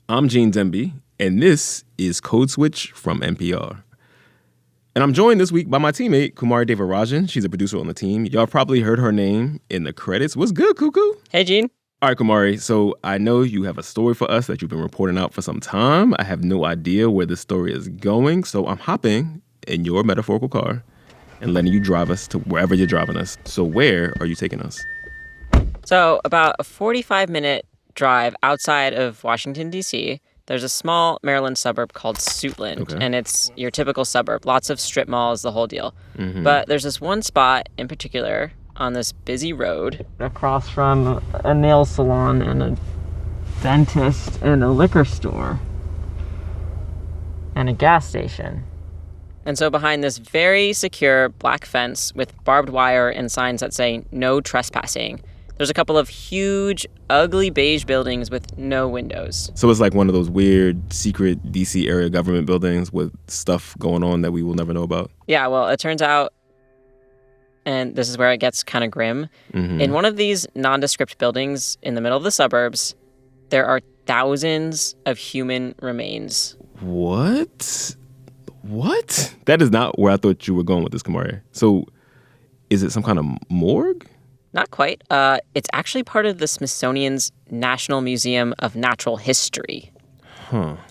I'm Gene Demby, and this is Code Switch from NPR. And I'm joined this week by my teammate, Kumari Devarajan. She's a producer on the team. Y'all probably heard her name in the credits. What's good, Cuckoo? Hey, Gene. All right, Kumari, so I know you have a story for us that you've been reporting out for some time. I have no idea where this story is going, so I'm hopping in your metaphorical car and letting you drive us to wherever you're driving us. So where are you taking us? So about a 45-minute drive outside of Washington, D.C., there's a small Maryland suburb called Suitland, and it's your typical suburb. Lots of strip malls, the whole deal. But there's this one spot in particular on this busy road across from a nail salon and a dentist and a liquor store and a gas station. And so behind this very secure black fence with barbed wire and signs that say no trespassing, there's a couple of huge, ugly beige buildings with no windows. So it's like one of those weird, secret D.C. area government buildings with stuff going on that we will never know about? Yeah, well, it turns out, and this is where it gets kind of grim, in one of these non-descript buildings in the middle of the suburbs, there are thousands of human remains. What? That is not where I thought you were going with this, Kumari. So is it some kind of morgue? Not quite. It's actually part of the Smithsonian's National Museum of Natural History.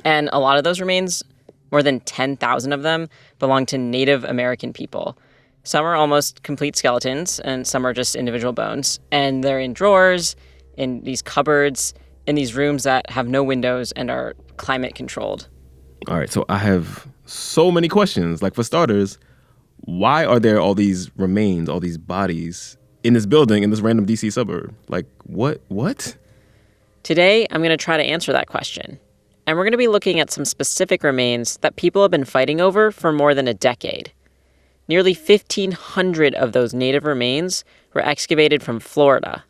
And a lot of those remains, more than 10,000 of them, belong to Native American people. Some are almost complete skeletons, and some are just individual bones. And they're in drawers, in these cupboards, in these rooms that have no windows and are climate controlled. All right, so I have so many questions. Like, for starters, why are there all these remains, all these bodies in this building, in this random D.C. suburb? Like, what? Today, I'm going to try to answer that question. And we're going to be looking at some specific remains that people have been fighting over for more than a decade. Nearly 1,500 of those native remains were excavated from Florida.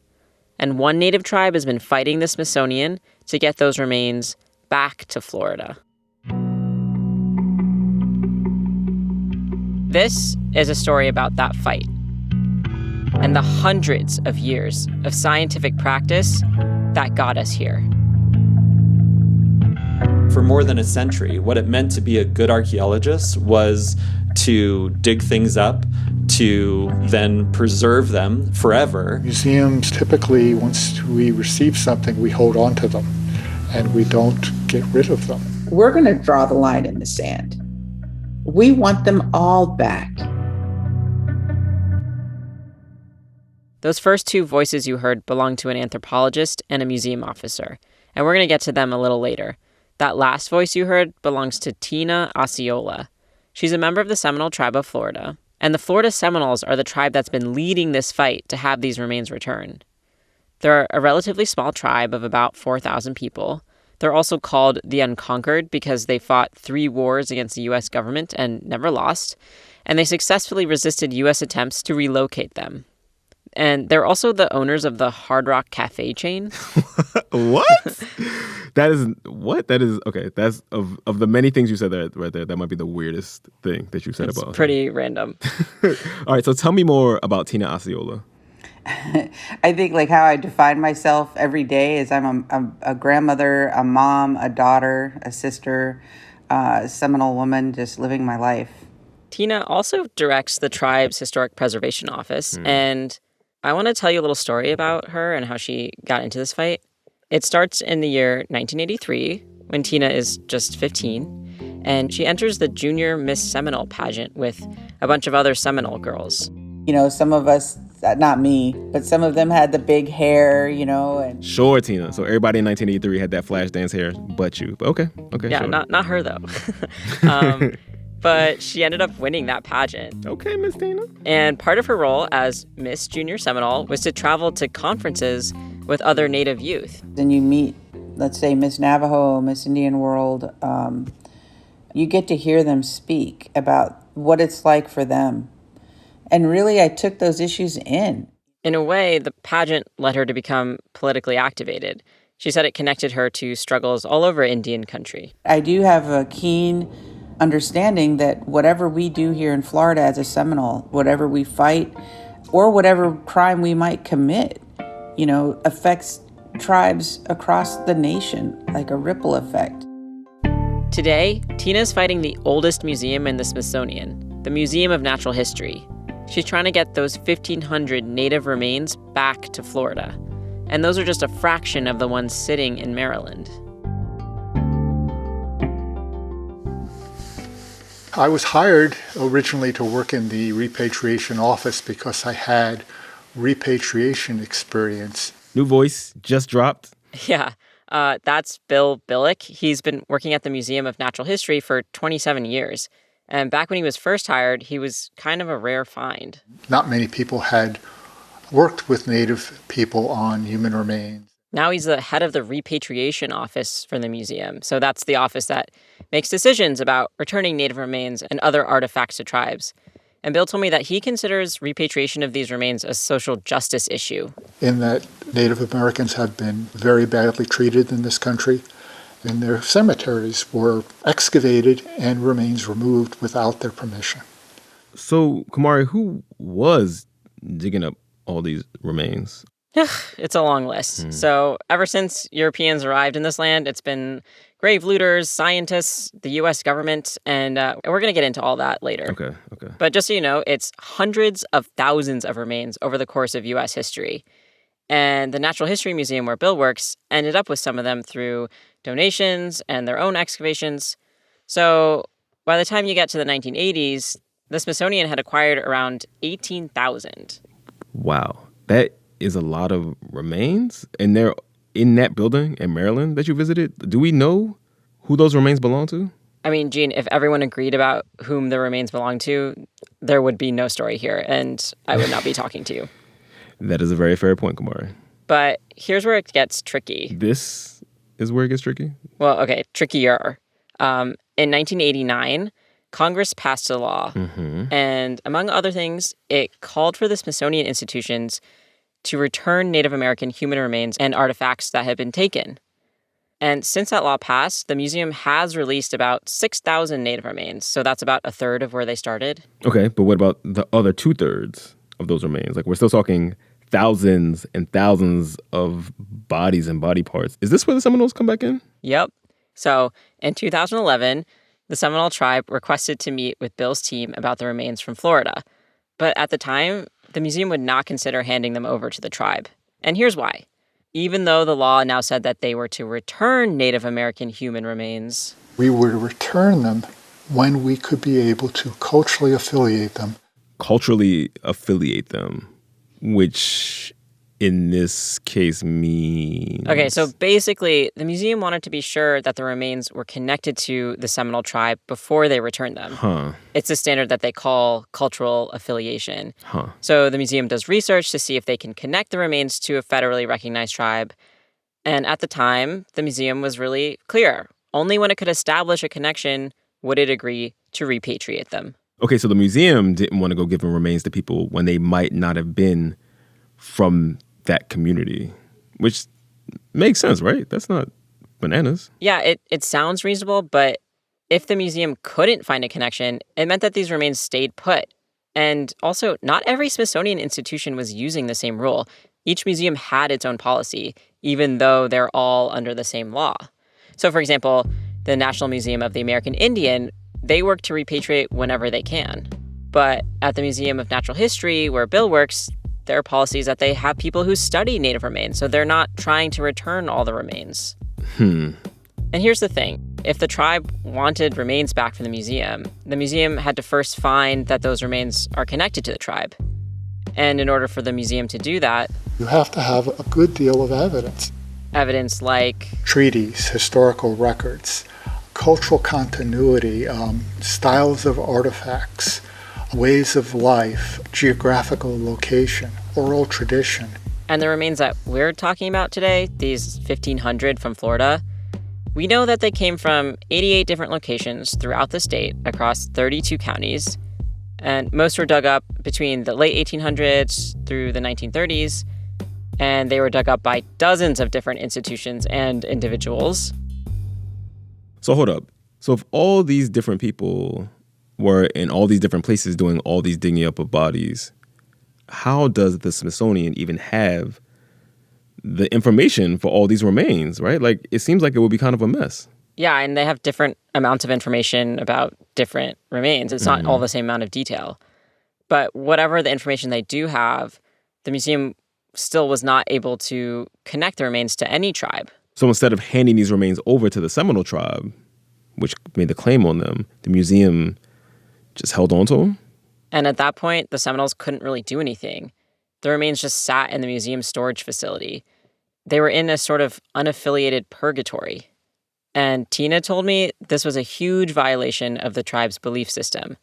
And one native tribe has been fighting the Smithsonian to get those remains back to Florida. This is a story about that fight and the hundreds of years of scientific practice that got us here. For more than a century, what it meant to be a good archaeologist was to dig things up, to then preserve them forever. Museums typically, once we receive something, we hold on to them and we don't get rid of them. We're going to draw the line in the sand. We want them all back. Those first two voices you heard belong to an anthropologist and a museum officer, and we're going to get to them a little later. That last voice you heard belongs to Tina Osceola. She's a member of the Seminole Tribe of Florida, and the Florida Seminoles are the tribe that's been leading this fight to have these remains returned. They're a relatively small tribe of about 4,000 people. They're also called the Unconquered because they fought 3 wars against the U.S. government and never lost, and they successfully resisted U.S. attempts to relocate them. And they're also the owners of the Hard Rock Cafe chain. What? That is, okay, that's, of the many things you said there, right there, that might be the weirdest thing that you said about It's pretty random. All right, so tell me more about Tina Osceola. I think like how I define myself every day is I'm a grandmother, a mom, a daughter, a sister, a Seminole woman, just living my life. Tina also directs the tribe's historic preservation office, and I want to tell you a little story about her and how she got into this fight. It starts in the year 1983, when Tina is just 15, and she enters the Junior Miss Seminole pageant with a bunch of other Seminole girls. You know, some of us, not me, but some of them had the big hair, you know. And Sure, Tina. So everybody in 1983 had that flash dance hair but you. Okay, Yeah, sure. not her, though. But she ended up winning that pageant. Okay, Miss Tina. And part of her role as Miss Junior Seminole was to travel to conferences with other Native youth. then you meet, let's say, Miss Navajo, Miss Indian World. You get to hear them speak about what it's like for them. And really, I took those issues in. In a way, the pageant led her to become politically activated. She said it connected her to struggles all over Indian country. I do have a keen understanding that whatever we do here in Florida as a Seminole, whatever we fight, or whatever crime we might commit, you know, affects tribes across the nation, like a ripple effect. Today, Tina's fighting the oldest museum in the Smithsonian, the Museum of Natural History. She's trying to get those 1,500 native remains back to Florida. And those are just a fraction of the ones sitting in Maryland. I was hired originally to work in the repatriation office because I had repatriation experience. New voice just dropped. Yeah, that's Bill Billick. He's been working at the Museum of Natural History for 27 years. And back when he was first hired, he was kind of a rare find. Not many people had worked with Native people on human remains. Now he's the head of the repatriation office for the museum. So that's the office that makes decisions about returning Native remains and other artifacts to tribes. And Bill told me that he considers repatriation of these remains a social justice issue. In that Native Americans have been very badly treated in this country, and their cemeteries were excavated and remains removed without their permission. So, Kamari, who was digging up all these remains? It's a long list. So ever since Europeans arrived in this land, it's been grave looters, scientists, the U.S. government, and we're going to get into all that later. Okay. But just so you know, it's hundreds of thousands of remains over the course of U.S. history. And the Natural History Museum where Bill works ended up with some of them through donations and their own excavations. So by the time you get to the 1980s, the Smithsonian had acquired around 18,000. Wow. That is a lot of remains. And they're in that building in Maryland that you visited. Do we know who those remains belong to? I mean, Gene, if everyone agreed about whom the remains belong to, there would be no story here, and I would not be talking to you. That is a very fair point, Kamari. But here's where it gets tricky. This is where it gets tricky? Well, okay, trickier. In 1989, Congress passed a law, and among other things, it called for the Smithsonian Institutions to return Native American human remains and artifacts that had been taken. And since that law passed, the museum has released about 6,000 Native remains. So that's about a third of where they started. Okay, but what about the other 2/3 of those remains? Like, we're still talking thousands and thousands of bodies and body parts. Is this where the Seminoles come back in? Yep. So in 2011, the Seminole Tribe requested to meet with Bill's team about the remains from Florida. But at the time, the museum would not consider handing them over to the tribe. And here's why. Even though the law now said that they were to return Native American human remains, We were to return them when we could be able to culturally affiliate them. Culturally affiliate them, which in this case means... Okay, so basically, the museum wanted to be sure that the remains were connected to the Seminole tribe before they returned them. It's a standard that they call cultural affiliation. So the museum does research to see if they can connect the remains to a federally recognized tribe. And at the time, the museum was really clear. Only when it could establish a connection would it agree to repatriate them. Okay, so the museum didn't want to go giving remains to people when they might not have been from that community, which makes sense, right? That's not bananas. Yeah, it sounds reasonable, but if the museum couldn't find a connection, it meant that these remains stayed put. And also, not every Smithsonian institution was using the same rule. Each museum had its own policy, even though they're all under the same law. So, for example, the National Museum of the American Indian, they work to repatriate whenever they can. But at the Museum of Natural History, where Bill works, their policy is that they have people who study Native remains, so they're not trying to return all the remains. And here's the thing. If the tribe wanted remains back from the museum had to first find that those remains are connected to the tribe. And in order for the museum to do that, You have to have a good deal of evidence. evidence like Treaties, historical records, cultural continuity, styles of artifacts, ways of life, geographical location, oral tradition. And the remains that we're talking about today, these 1,500 from Florida, we know that they came from 88 different locations throughout the state across 32 counties. And most were dug up between the late 1800s through the 1930s. And they were dug up by dozens of different institutions and individuals. So hold up. So if all these different people were in all these different places doing all these digging up of bodies, how does the Smithsonian even have the information for all these remains, right? Like, it seems like it would be kind of a mess. Yeah, and they have different amounts of information about different remains. It's not all the same amount of detail. But whatever the information they do have, the museum still was not able to connect the remains to any tribe. So instead of handing these remains over to the Seminole tribe, which made the claim on them, the museum just held on to them? And at that point, the Seminoles couldn't really do anything. The remains just sat in the museum's storage facility. They were in a sort of unaffiliated purgatory. And Tina told me this was a huge violation of the tribe's belief system.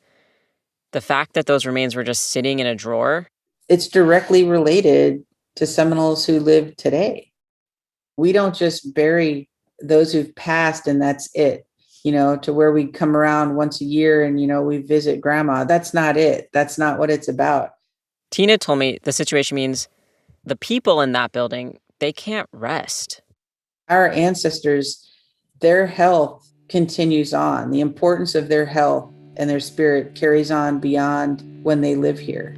The fact that those remains were just sitting in a drawer. It's directly related to Seminoles who live today. We don't just bury those who've passed and that's it, to where we come around once a year and, we visit grandma. That's not it. That's not what it's about. Tina told me the situation means the people in that building, they can't rest. Our ancestors, their health continues on. The importance of their health and their spirit carries on beyond when they live here.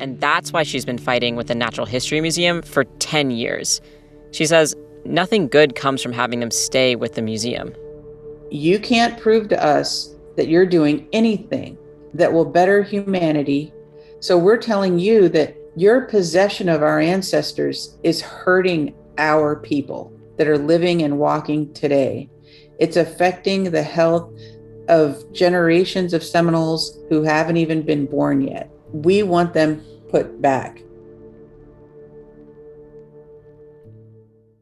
And that's why she's been fighting with the Natural History Museum for 10 years. She says nothing good comes from having them stay with the museum. You can't prove to us that you're doing anything that will better humanity. So we're telling you that your possession of our ancestors is hurting our people that are living and walking today. It's affecting the health of generations of Seminoles who haven't even been born yet. We want them put back.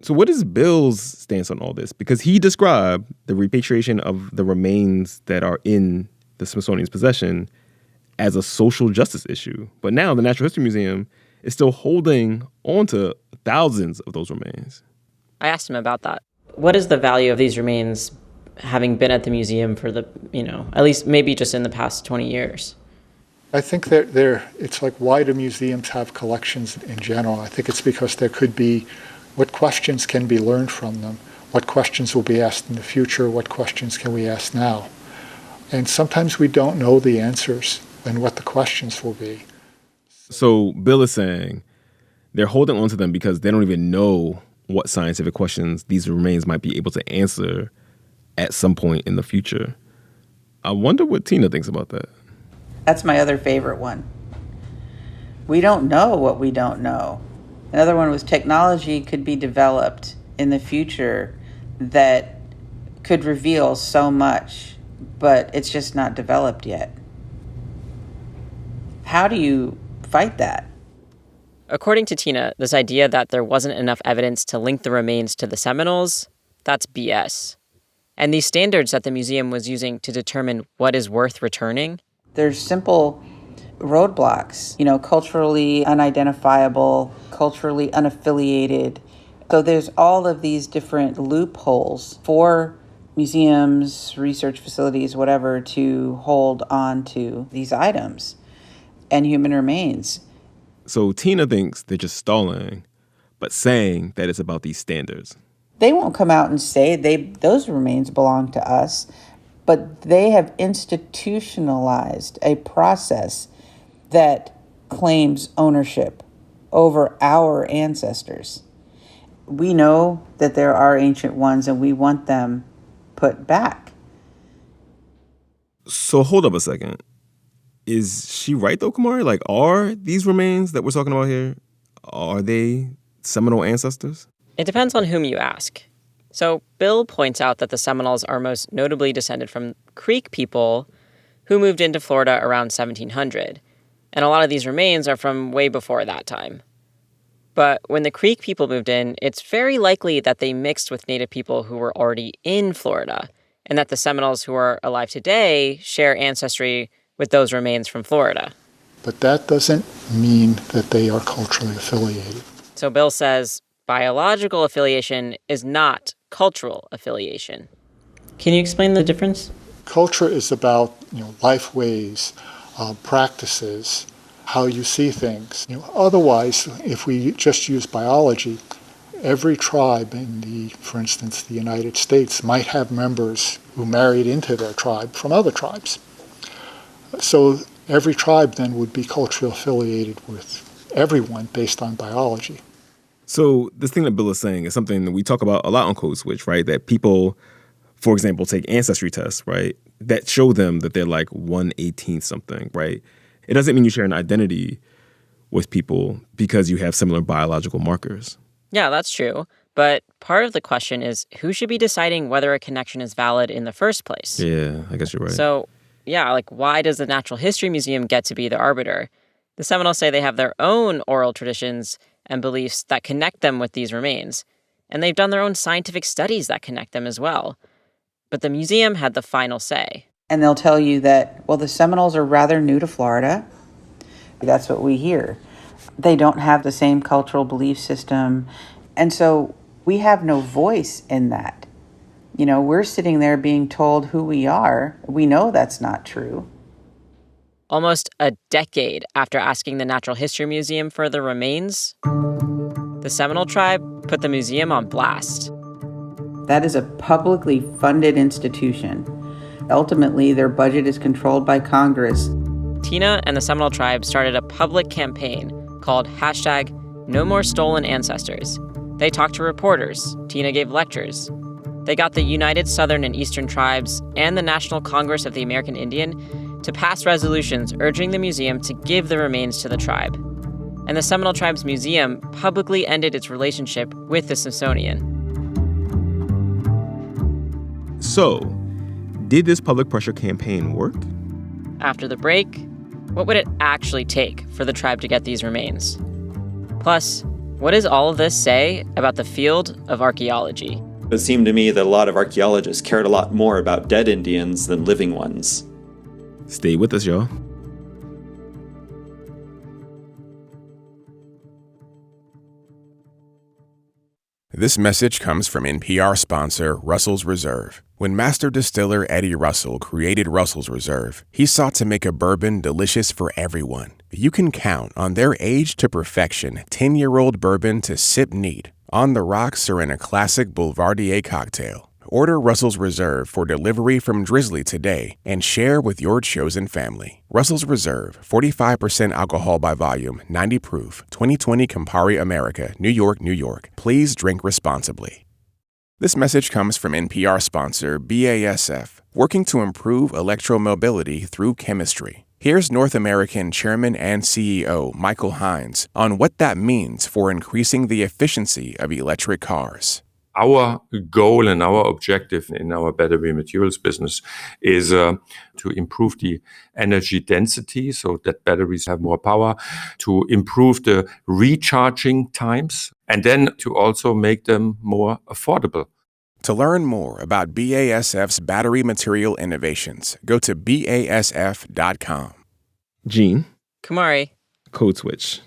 So what is Bill's stance on all this? Because he described the repatriation of the remains that are in the Smithsonian's possession as a social justice issue. But now the Natural History Museum is still holding on to thousands of those remains. I asked him about that. What is the value of these remains having been at the museum for at least maybe just in the past 20 years? I think that it's like, why do museums have collections in general? I think it's because there could be, what questions can be learned from them? What questions will be asked in the future? What questions can we ask now? And sometimes we don't know the answers and what the questions will be. So Bill is saying they're holding on to them because they don't even know what scientific questions these remains might be able to answer at some point in the future. I wonder what Tina thinks about that. That's my other favorite one. We don't know what we don't know. Another one was technology could be developed in the future that could reveal so much, but it's just not developed yet. How do you fight that? According to Tina, this idea that there wasn't enough evidence to link the remains to the Seminoles, that's BS. And these standards that the museum was using to determine what is worth returning, there's simple roadblocks, culturally unidentifiable, culturally unaffiliated. So there's all of these different loopholes for museums, research facilities, whatever, to hold on to these items and human remains. So Tina thinks they're just stalling, but saying that it's about these standards. They won't come out and say those remains belong to us, but they have institutionalized a process that claims ownership over our ancestors. We know that there are ancient ones and we want them put back. So hold up a second. Is she right though, Kumari? Like, are these remains that we're talking about here, are they Seminole ancestors? it depends on whom you ask. So Bill points out that the Seminoles are most notably descended from Creek people who moved into Florida around 1700. And a lot of these remains are from way before that time. But when the Creek people moved in, it's very likely that they mixed with Native people who were already in Florida, and that the Seminoles who are alive today share ancestry with those remains from Florida. But that doesn't mean that they are culturally affiliated. So Bill says biological affiliation is not cultural affiliation. Can you explain the difference? Culture is about life ways, practices, how you see things. Otherwise, if we just use biology, every tribe in for instance, the United States might have members who married into their tribe from other tribes. So every tribe then would be culturally affiliated with everyone based on biology. So this thing that Bill is saying is something that we talk about a lot on Code Switch, right? That people, for example, take ancestry tests, right? That show them that they're like 1/18 something, right? It doesn't mean you share an identity with people because you have similar biological markers. Yeah, that's true. But part of the question is who should be deciding whether a connection is valid in the first place? Yeah, I guess you're right. So, yeah, like why does the Natural History Museum get to be the arbiter? The Seminoles say they have their own oral traditions and beliefs that connect them with these remains, and they've done their own scientific studies that connect them as well. But the museum had the final say. And they'll tell you that, well, the Seminoles are rather new to Florida. That's what we hear. They don't have the same cultural belief system. And so we have no voice in that. You know, we're sitting there being told who we are. We know that's not true. Almost a decade after asking the Natural History Museum for the remains, the Seminole Tribe put the museum on blast. That is a publicly funded institution. Ultimately, their budget is controlled by Congress. Tina and the Seminole Tribe started a public campaign called #NoMoreStolenAncestors. They talked to reporters. Tina gave lectures. They got the United Southern and Eastern Tribes and the National Congress of the American Indian to pass resolutions urging the museum to give the remains to the tribe. And the Seminole Tribe's museum publicly ended its relationship with the Smithsonian. So, did this public pressure campaign work? After the break, what would it actually take for the tribe to get these remains? Plus, what does all of this say about the field of archaeology? It seemed to me that a lot of archaeologists cared a lot more about dead Indians than living ones. Stay with us, y'all. This message comes from NPR sponsor Russell's Reserve. When master distiller Eddie Russell created Russell's Reserve, he sought to make a bourbon delicious for everyone. You can count on their aged to perfection 10-year-old bourbon to sip neat, on the rocks or in a classic Boulevardier cocktail. Order Russell's Reserve for delivery from Drizzly today and share with your chosen family. Russell's Reserve, 45% alcohol by volume, 90 proof, 2020 Campari America, New York, New York. Please drink responsibly. This message comes from NPR sponsor BASF, working to improve electromobility through chemistry. Here's North American Chairman and CEO Michael Hines on what that means for increasing the efficiency of electric cars. Our goal and our objective in our battery materials business is to improve the energy density so that batteries have more power, to improve the recharging times, and then to also make them more affordable. To learn more about BASF's battery material innovations, go to BASF.com. Gene. Kumari. Code Switch.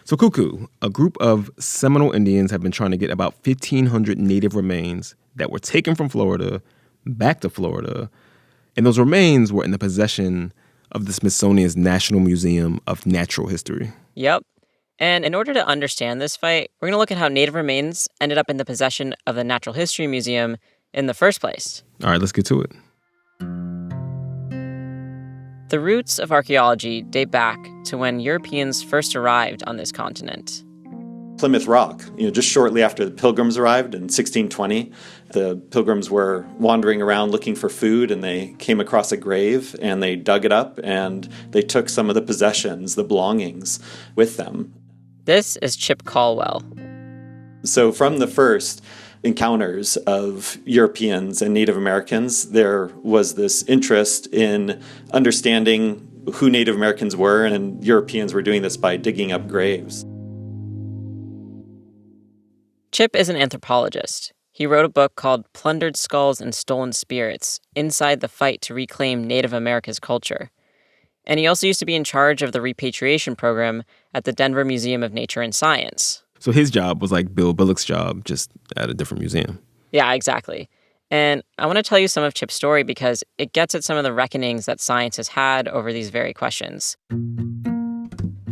So Cuckoo, a group of Seminole Indians have been trying to get about 1,500 native remains that were taken from Florida back to Florida. And those remains were in the possession of the Smithsonian's National Museum of Natural History. Yep. And in order to understand this fight, we're going to look at how native remains ended up in the possession of the Natural History Museum in the first place. All right, let's get to it. The roots of archaeology date back to when Europeans first arrived on this continent. Plymouth Rock, just shortly after the Pilgrims arrived in 1620, the Pilgrims were wandering around looking for food and they came across a grave and they dug it up and they took some of the possessions, the belongings with them. This is Chip Caldwell. So from the first encounters of Europeans and Native Americans, there was this interest in understanding who Native Americans were, and Europeans were doing this by digging up graves. Chip is an anthropologist. He wrote a book called Plundered Skulls and Stolen Spirits, Inside the Fight to Reclaim Native America's Culture. And he also used to be in charge of the repatriation program at the Denver Museum of Nature and Science. So his job was like Bill Billick's job, just at a different museum. Yeah, exactly. And I want to tell you some of Chip's story because it gets at some of the reckonings that science has had over these very questions.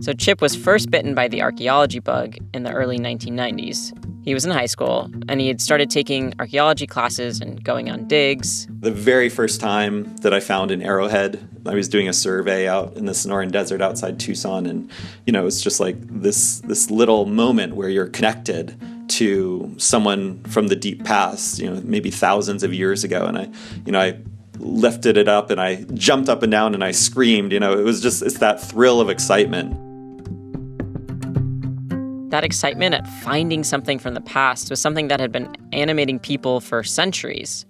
So Chip was first bitten by the archaeology bug in the early 1990s. He was in high school, and he had started taking archaeology classes and going on digs. The very first time that I found an arrowhead, I was doing a survey out in the Sonoran Desert outside Tucson, and it was just like this little moment where you're connected to someone from the deep past, maybe thousands of years ago. And I lifted it up and I jumped up and down and I screamed. It's that thrill of excitement. That excitement at finding something from the past was something that had been animating people for centuries.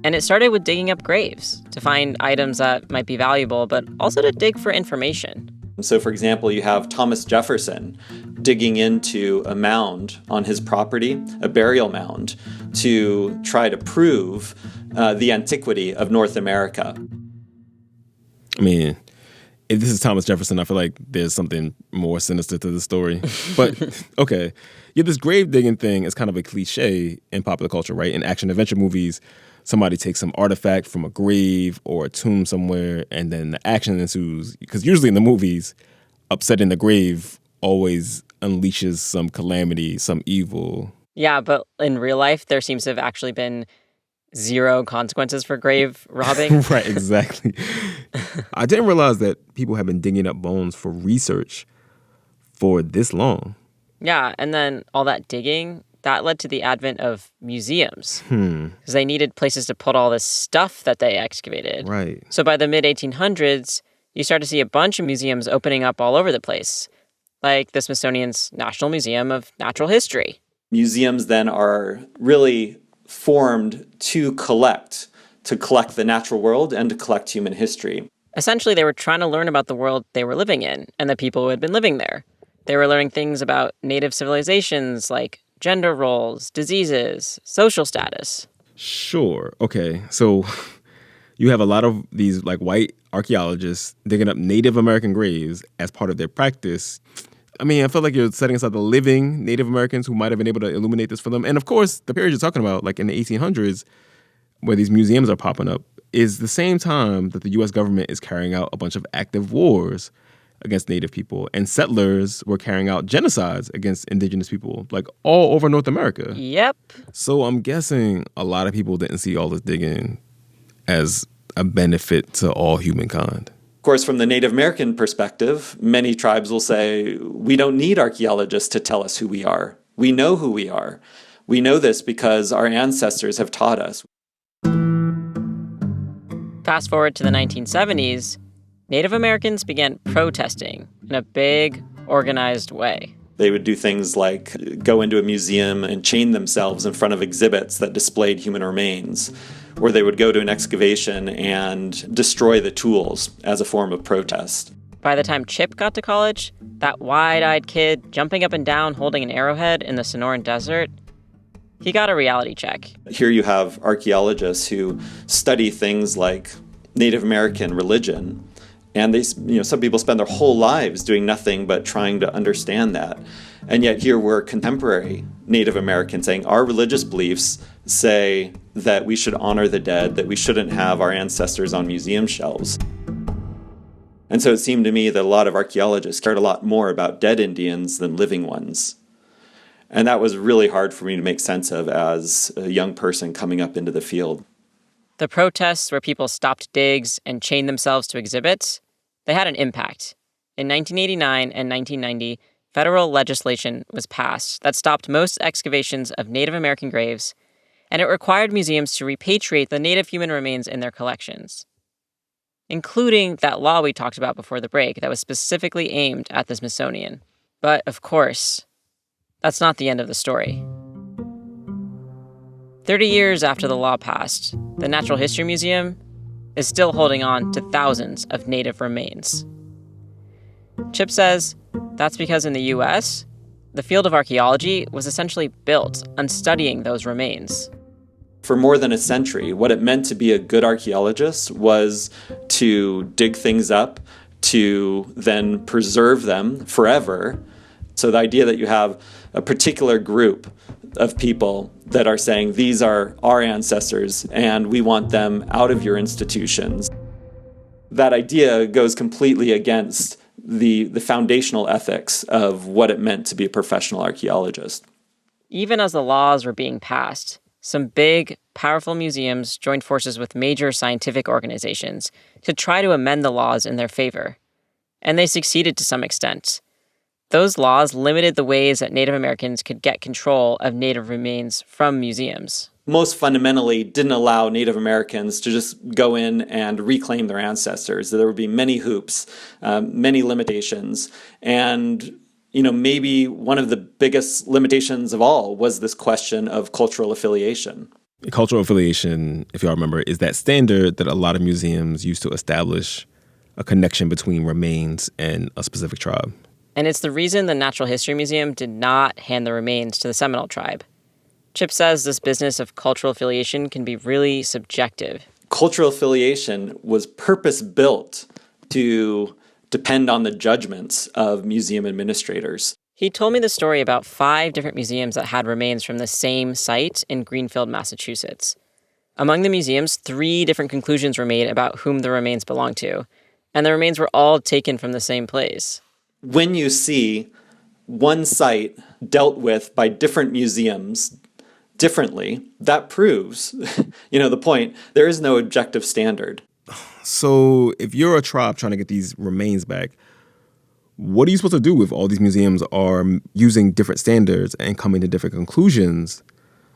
And it started with digging up graves to find items that might be valuable, but also to dig for information. So, for example, you have Thomas Jefferson digging into a mound on his property, a burial mound, to try to prove the antiquity of North America. I mean, if this is Thomas Jefferson, I feel like there's something more sinister to the story. But, okay. Yeah, this grave digging thing is kind of a cliche in popular culture, right? In action-adventure movies, somebody takes some artifact from a grave or a tomb somewhere, and then the action ensues. Because usually in the movies, upsetting the grave always unleashes some calamity, some evil. Yeah, but in real life, there seems to have actually been zero consequences for grave robbing. Right, exactly. I didn't realize that people have been digging up bones for research for this long. Yeah, and then all that digging, that led to the advent of museums. Because they needed places to put all this stuff that they excavated. Right. So by the mid-1800s, you start to see a bunch of museums opening up all over the place, like the Smithsonian's National Museum of Natural History. Museums then are really formed to collect the natural world and to collect human history. Essentially, they were trying to learn about the world they were living in and the people who had been living there. They were learning things about native civilizations like gender roles, diseases, social status. Sure. Okay. So you have a lot of these white archaeologists digging up Native American graves as part of their practice. I mean, I feel like you're setting aside the living Native Americans who might have been able to illuminate this for them. And of course, the period you're talking about, like in the 1800s, where these museums are popping up, is the same time that the U.S. government is carrying out a bunch of active wars against Native people. And settlers were carrying out genocides against indigenous people, all over North America. Yep. So I'm guessing a lot of people didn't see all this digging as a benefit to all humankind. Of course, from the Native American perspective, many tribes will say, we don't need archaeologists to tell us who we are. We know who we are. We know this because our ancestors have taught us. Fast forward to the 1970s, Native Americans began protesting in a big, organized way. They would do things like go into a museum and chain themselves in front of exhibits that displayed human remains, or they would go to an excavation and destroy the tools as a form of protest. By the time Chip got to college, that wide-eyed kid jumping up and down holding an arrowhead in the Sonoran Desert, he got a reality check. Here you have archaeologists who study things like Native American religion, and they, some people spend their whole lives doing nothing but trying to understand that. And yet here we're contemporary Native Americans saying our religious beliefs say that we should honor the dead, that we shouldn't have our ancestors on museum shelves. And so it seemed to me that a lot of archaeologists cared a lot more about dead Indians than living ones. And that was really hard for me to make sense of as a young person coming up into the field. The protests where people stopped digs and chained themselves to exhibits, they had an impact. In 1989 and 1990, federal legislation was passed that stopped most excavations of Native American graves, and it required museums to repatriate the native human remains in their collections, including that law we talked about before the break that was specifically aimed at the Smithsonian. But, of course, that's not the end of the story. 30 years after the law passed, the Natural History Museum is still holding on to thousands of native remains. Chip says that's because in the U.S., the field of archaeology was essentially built on studying those remains. For more than a century, what it meant to be a good archaeologist was to dig things up, to then preserve them forever. So the idea that you have a particular group of people that are saying, these are our ancestors and we want them out of your institutions. That idea goes completely against the foundational ethics of what it meant to be a professional archaeologist. Even as the laws were being passed, some big, powerful museums joined forces with major scientific organizations to try to amend the laws in their favor. And they succeeded to some extent. Those laws limited the ways that Native Americans could get control of Native remains from museums. Most fundamentally didn't allow Native Americans to just go in and reclaim their ancestors. There would be many hoops, many limitations. And, maybe one of the biggest limitations of all was this question of cultural affiliation. Cultural affiliation, if y'all remember, is that standard that a lot of museums use to establish a connection between remains and a specific tribe. And it's the reason the Natural History Museum did not hand the remains to the Seminole Tribe. Chip says this business of cultural affiliation can be really subjective. Cultural affiliation was purpose-built to depend on the judgments of museum administrators. He told me the story about 5 different museums that had remains from the same site in Greenfield, Massachusetts. Among the museums, 3 different conclusions were made about whom the remains belonged to, and the remains were all taken from the same place. When you see one site dealt with by different museums differently, that proves, the point. There is no objective standard. So if you're a tribe trying to get these remains back, what are you supposed to do if all these museums are using different standards and coming to different conclusions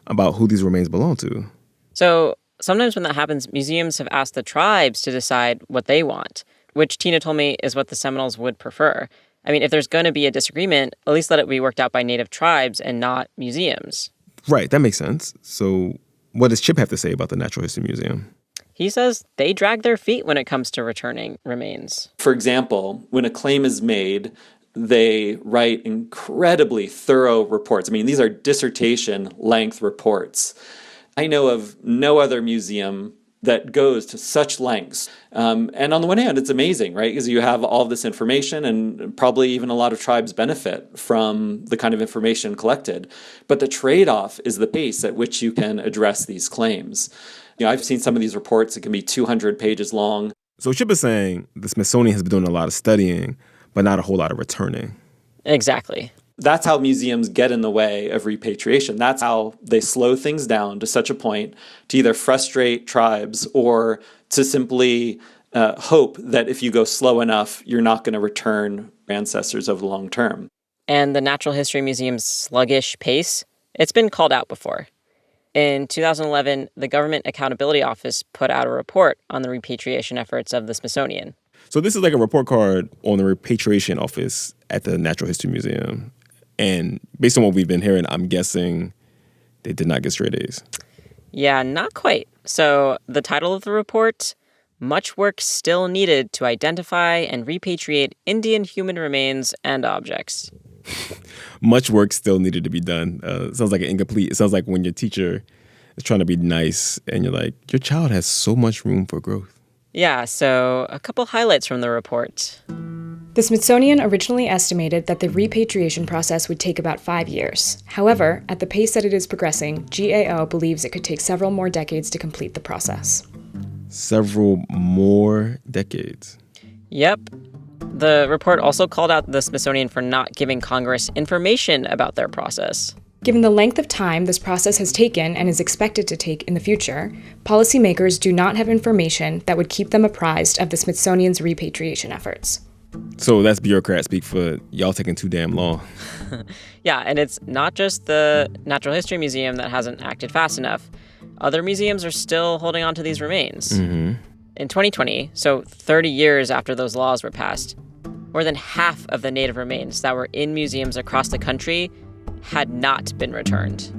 about who these remains belong to? So sometimes when that happens, museums have asked the tribes to decide what they want, which Tina told me is what the Seminoles would prefer. I mean, if there's going to be a disagreement, at least let it be worked out by native tribes and not museums. Right, that makes sense. So what does Chip have to say about the Natural History Museum? He says they drag their feet when it comes to returning remains. For example, when a claim is made, they write incredibly thorough reports. I mean, these are dissertation-length reports. I know of no other museum that goes to such lengths. And on the one hand, it's amazing, right? Because you have all of this information and probably even a lot of tribes benefit from the kind of information collected. But the trade-off is the pace at which you can address these claims. I've seen some of these reports. It can be 200 pages long. So Chip is saying the Smithsonian has been doing a lot of studying, but not a whole lot of returning. Exactly. That's how museums get in the way of repatriation. That's how they slow things down to such a point to either frustrate tribes or to simply hope that if you go slow enough, you're not going to return ancestors over the long term. And the Natural History Museum's sluggish pace, it's been called out before. In 2011, the Government Accountability Office put out a report on the repatriation efforts of the Smithsonian. So this is like a report card on the repatriation office at the Natural History Museum. And based on what we've been hearing, I'm guessing they did not get straight A's. Yeah, not quite. So the title of the report, Much Work Still Needed to Identify and Repatriate Indian Human Remains and Objects. Much work still needed to be done. Sounds like an incomplete. It sounds like when your teacher is trying to be nice and you're like, your child has so much room for growth. Yeah, so a couple highlights from the report. The Smithsonian originally estimated that the repatriation process would take about 5 years. However, at the pace that it is progressing, GAO believes it could take several more decades to complete the process. Several more decades. Yep. The report also called out the Smithsonian for not giving Congress information about their process. Given the length of time this process has taken and is expected to take in the future, policymakers do not have information that would keep them apprised of the Smithsonian's repatriation efforts. So that's bureaucrat speak for y'all taking too damn long. Yeah, and it's not just the Natural History Museum that hasn't acted fast enough. Other museums are still holding on to these remains. Mm-hmm. In 2020, so 30 years after those laws were passed, more than half of the Native remains that were in museums across the country had not been returned.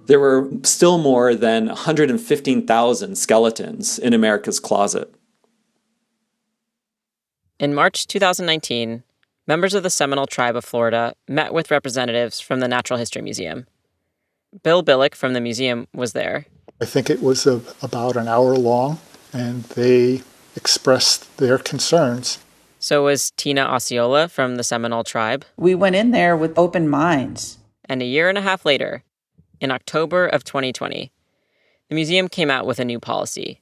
There were still more than 115,000 skeletons in America's closet. In March 2019, members of the Seminole Tribe of Florida met with representatives from the Natural History Museum. Bill Billick from the museum was there. I think it was about an hour long, and they expressed their concerns. So was Tina Osceola from the Seminole Tribe. We went in there with open minds. And a year and a half later, in October of 2020, the museum came out with a new policy.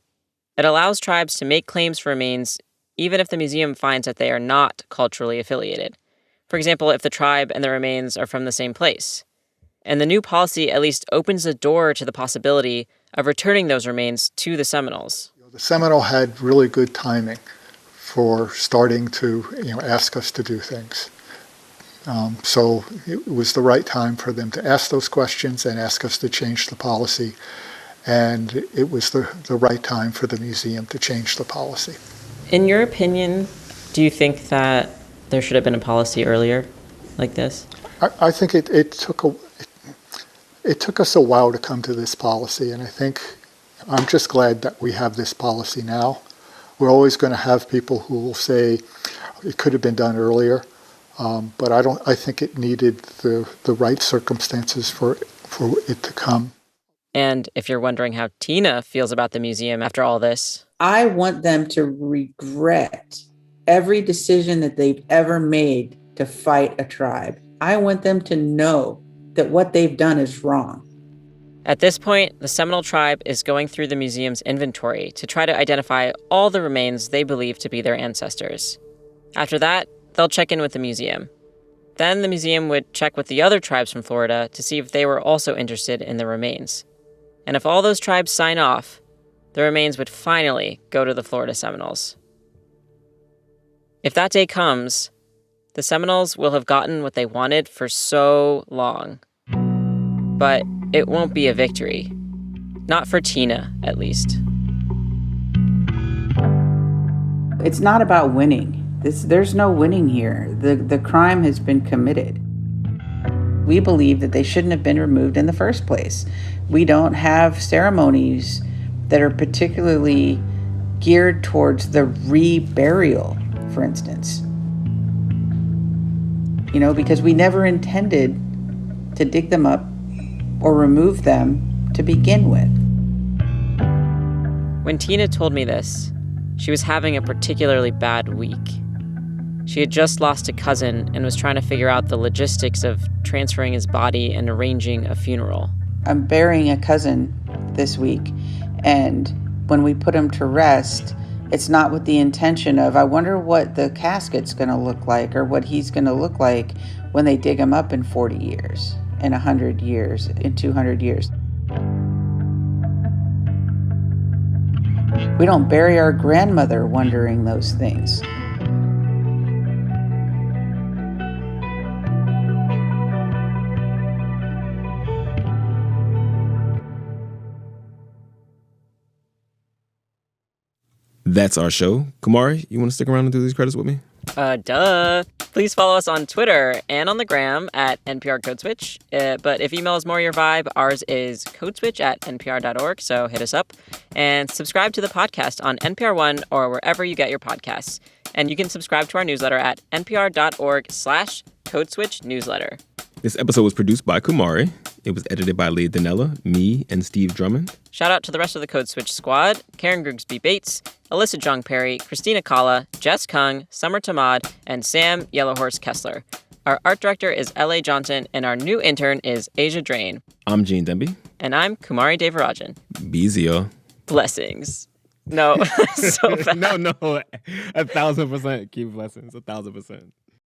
It allows tribes to make claims for remains even if the museum finds that they are not culturally affiliated. For example, if the tribe and the remains are from the same place. And the new policy at least opens the door to the possibility of returning those remains to the Seminoles. The Seminole had really good timing for starting to ask us to do things. So it was the right time for them to ask those questions and ask us to change the policy. And it was the right time for the museum to change the policy. In your opinion, do you think that there should have been a policy earlier like this? I think it took us a while to come to this policy, and I think I'm just glad that we have this policy now. We're always going to have people who will say it could have been done earlier, but I think it needed the right circumstances for it to come. And if you're wondering how Tina feels about the museum after all this, I want them to regret every decision that they've ever made to fight a tribe. I want them to know that what they've done is wrong. At this point, the Seminole Tribe is going through the museum's inventory to try to identify all the remains they believe to be their ancestors. After that, they'll check in with the museum. Then the museum would check with the other tribes from Florida to see if they were also interested in the remains. And if all those tribes sign off, the remains would finally go to the Florida Seminoles. If that day comes, the Seminoles will have gotten what they wanted for so long. But it won't be a victory. Not for Tina, at least. It's not about winning. There's no winning here. The crime has been committed. We believe that they shouldn't have been removed in the first place. We don't have ceremonies that are particularly geared towards the reburial, for instance. Because we never intended to dig them up or remove them to begin with. When Tina told me this, she was having a particularly bad week. She had just lost a cousin and was trying to figure out the logistics of transferring his body and arranging a funeral. I'm burying a cousin this week, and when we put him to rest, it's not with the intention of, I wonder what the casket's going to look like or what he's going to look like when they dig him up in 40 years, in 100 years, in 200 years. We don't bury our grandmother wondering those things. That's our show. Kumari, you want to stick around and do these credits with me? Duh. Please follow us on Twitter and on the gram at NPR Code Switch. But if email is more your vibe, ours is codeswitch@npr.org, so hit us up. And subscribe to the podcast on NPR One or wherever you get your podcasts. And you can subscribe to our newsletter at npr.org/codeswitchnewsletter. This episode was produced by Kumari. It was edited by Leah Donnella, me, and Steve Drummond. Shout out to the rest of the Code Switch squad: Karen Grigsby Bates, Alyssa Jong Perry, Christina Kala, Jess Kung, Summer Tamad, and Sam Yellowhorse Kessler. Our art director is L.A. Johnson, and our new intern is Asia Drain. I'm Gene Demby. And I'm Kumari Devarajan. Be easy, y'all. Blessings. No, so bad. No, 1,000%. Keep blessings, 1,000%.